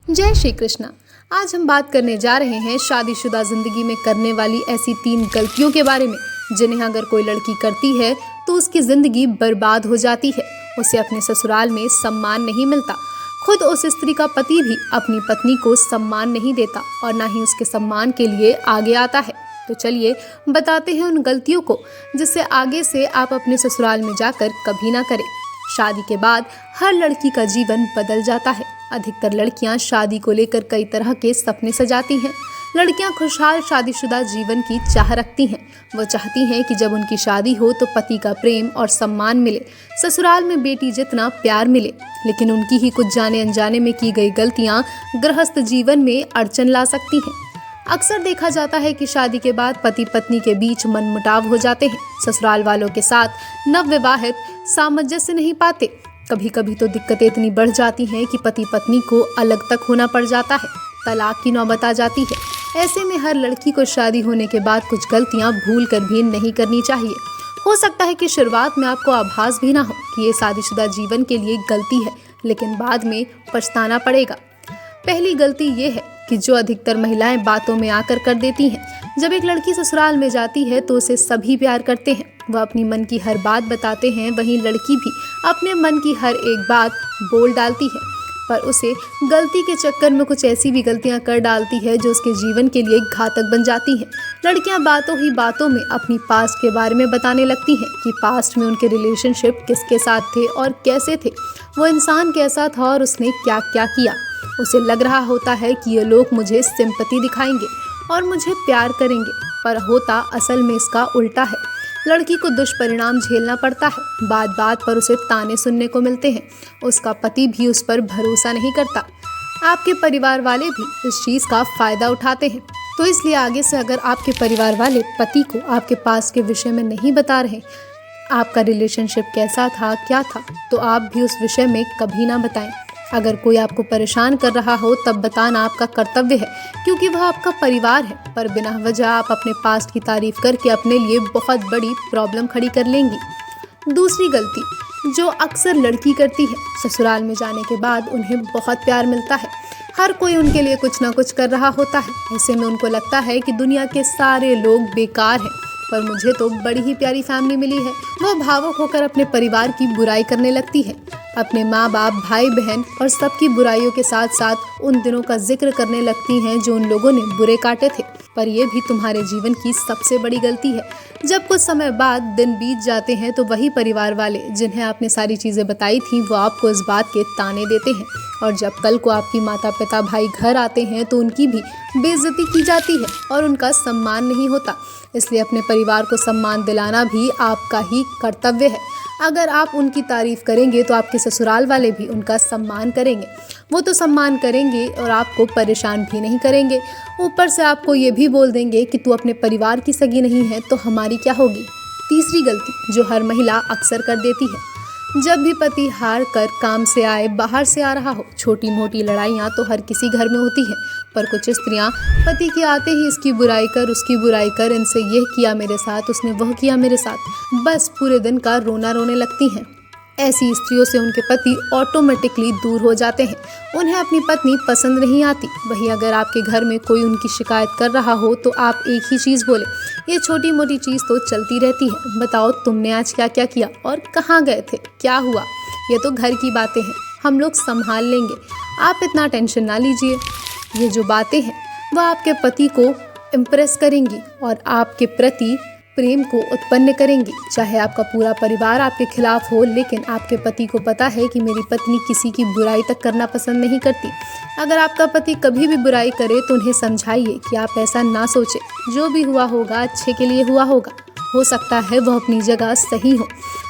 जय श्री कृष्णा। आज हम बात करने जा रहे हैं शादीशुदा जिंदगी में करने वाली ऐसी 3 गलतियों के बारे में जिन्हें अगर कोई लड़की करती है तो उसकी जिंदगी बर्बाद हो जाती है। उसे अपने ससुराल में सम्मान नहीं मिलता, खुद उस स्त्री का पति भी अपनी पत्नी को सम्मान नहीं देता और ना ही उसके सम्मान के लिए आगे आता है। तो चलिए बताते हैं उन गलतियों को जिससे आगे से आप अपने ससुराल में जाकर कभी ना करें। शादी के बाद हर लड़की का जीवन बदल जाता है। अधिकतर लड़कियां शादी को लेकर कई तरह के सपने सजाती हैं। लड़कियां खुशहाल शादीशुदा जीवन की चाह रखती हैं। वो चाहती हैं कि जब उनकी शादी हो तो पति का प्रेम और सम्मान मिले, ससुराल में बेटी जितना प्यार मिले। लेकिन उनकी ही कुछ जाने अनजाने में की गई गलतियां गृहस्थ जीवन में अड़चन ला सकती हैं। अक्सर देखा जाता है कि शादी के बाद पति पत्नी के बीच मनमुटाव हो जाते हैं। ससुराल वालों के साथ नवविवाहित सामंजस्य नहीं पाते। कभी कभी तो दिक्कतें इतनी बढ़ जाती हैं कि पति पत्नी को अलग तक होना पड़ जाता है, तलाक की नौबत आ जाती है। ऐसे में हर लड़की को शादी होने के बाद कुछ गलतियां भूल कर भी नहीं करनी चाहिए। हो सकता है कि शुरुआत में आपको आभास भी ना हो कि ये शादीशुदा जीवन के लिए गलती है, लेकिन बाद में पछताना पड़ेगा। पहली गलती ये है कि जो अधिकतर महिलाएं बातों में आकर कर देती हैं। जब एक लड़की ससुराल में जाती है तो उसे सभी प्यार करते हैं, वह अपनी मन की हर बात बताते हैं। वहीं लड़की भी अपने मन की हर एक बात बोल डालती है, पर उसे गलती के चक्कर में कुछ ऐसी भी गलतियां कर डालती है जो उसके जीवन के लिए घातक बन जाती हैं। लड़कियां बातों ही बातों में अपनी पास्ट के बारे में बताने लगती हैं कि पास्ट में उनके रिलेशनशिप किसके साथ थे और कैसे थे, वो इंसान कैसा था और उसने क्या क्या किया। उसे लग रहा होता है कि ये लोग मुझे सिंपैथी दिखाएंगे और मुझे प्यार करेंगे, पर होता असल में इसका उल्टा है। लड़की को दुष्परिणाम झेलना पड़ता है। बात बात पर उसे ताने सुनने को मिलते हैं। उसका पति भी उस पर भरोसा नहीं करता। आपके परिवार वाले भी इस चीज़ का फ़ायदा उठाते हैं। तो इसलिए आगे से अगर आपके परिवार वाले पति को आपके पास के विषय में नहीं बता रहे, आपका रिलेशनशिप कैसा था क्या था, तो आप भी उस विषय में कभी ना बताएं। अगर कोई आपको परेशान कर रहा हो तब बताना आपका कर्तव्य है, क्योंकि वह आपका परिवार है। पर बिना वजह आप अपने पास्ट की तारीफ करके अपने लिए बहुत बड़ी प्रॉब्लम खड़ी कर लेंगी। दूसरी गलती जो अक्सर लड़की करती है, ससुराल में जाने के बाद उन्हें बहुत प्यार मिलता है। हर कोई उनके लिए कुछ ना कुछ कर रहा होता है। ऐसे में उनको लगता है कि दुनिया के सारे लोग बेकार हैं, पर मुझे तो बड़ी ही प्यारी फैमिली मिली है। वो भावुक होकर अपने परिवार की बुराई करने लगती है। अपने माँ बाप, भाई बहन और सबकी बुराइयों के साथ साथ उन दिनों का जिक्र करने लगती हैं जो उन लोगों ने बुरे काटे थे। पर यह भी तुम्हारे जीवन की सबसे बड़ी गलती है। जब कुछ समय बाद दिन बीत जाते हैं तो वही परिवार वाले जिन्हें आपने सारी चीज़ें बताई थी वो आपको इस बात के ताने देते हैं। और जब कल को आपकी माता पिता भाई घर आते हैं तो उनकी भी बेइज्जती की जाती है और उनका सम्मान नहीं होता। इसलिए अपने परिवार को सम्मान दिलाना भी आपका ही कर्तव्य है। अगर आप उनकी तारीफ करेंगे तो आपके ससुराल वाले भी उनका सम्मान करेंगे। वो तो सम्मान करेंगे और आपको परेशान भी नहीं करेंगे। ऊपर से आपको ये भी बोल देंगे कि तू अपने परिवार की सगी नहीं है तो हमारी क्या होगी। तीसरी गलती जो हर महिला अक्सर कर देती है, जब भी पति हार कर काम से आए, बाहर से आ रहा हो, छोटी मोटी लड़ाइयाँ तो हर किसी घर में होती हैं, पर कुछ स्त्रियाँ पति के आते ही इसकी बुराई कर, उसकी बुराई कर, इनसे यह किया मेरे साथ, उसने वह किया मेरे साथ, बस पूरे दिन का रोना रोने लगती हैं। ऐसी स्त्रियों से उनके पति ऑटोमेटिकली दूर हो जाते हैं। उन्हें अपनी पत्नी पसंद नहीं आती। वहीं अगर आपके घर में कोई उनकी शिकायत कर रहा हो तो आप एक ही चीज़ बोले, ये छोटी मोटी चीज़ तो चलती रहती है, बताओ तुमने आज क्या क्या किया और कहाँ गए थे, क्या हुआ, ये तो घर की बातें हैं, हम लोग संभाल लेंगे, आप इतना टेंशन ना लीजिए। ये जो बातें हैं वह आपके पति को इम्प्रेस करेंगी और आपके प्रति प्रेम को उत्पन्न करेंगी। चाहे आपका पूरा परिवार आपके खिलाफ हो, लेकिन आपके पति को पता है कि मेरी पत्नी किसी की बुराई तक करना पसंद नहीं करती। अगर आपका पति कभी भी बुराई करे तो उन्हें समझाइए कि आप ऐसा ना सोचें, जो भी हुआ होगा अच्छे के लिए हुआ होगा। हो सकता है वह अपनी जगह सही हो।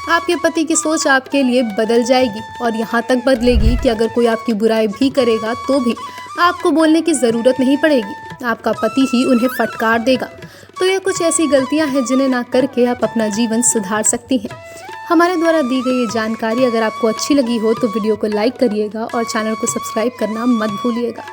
आपके पति की सोच आपके लिए बदल जाएगी और यहाँ तक बदलेगी कि अगर कोई आपकी बुराई भी करेगा तो भी आपको बोलने की ज़रूरत नहीं पड़ेगी, आपका पति ही उन्हें फटकार देगा। तो ये कुछ ऐसी गलतियां हैं जिन्हें ना करके आप अपना जीवन सुधार सकती हैं। हमारे द्वारा दी गई ये जानकारी अगर आपको अच्छी लगी हो तो वीडियो को लाइक करिएगा और चैनल को सब्सक्राइब करना मत भूलिएगा।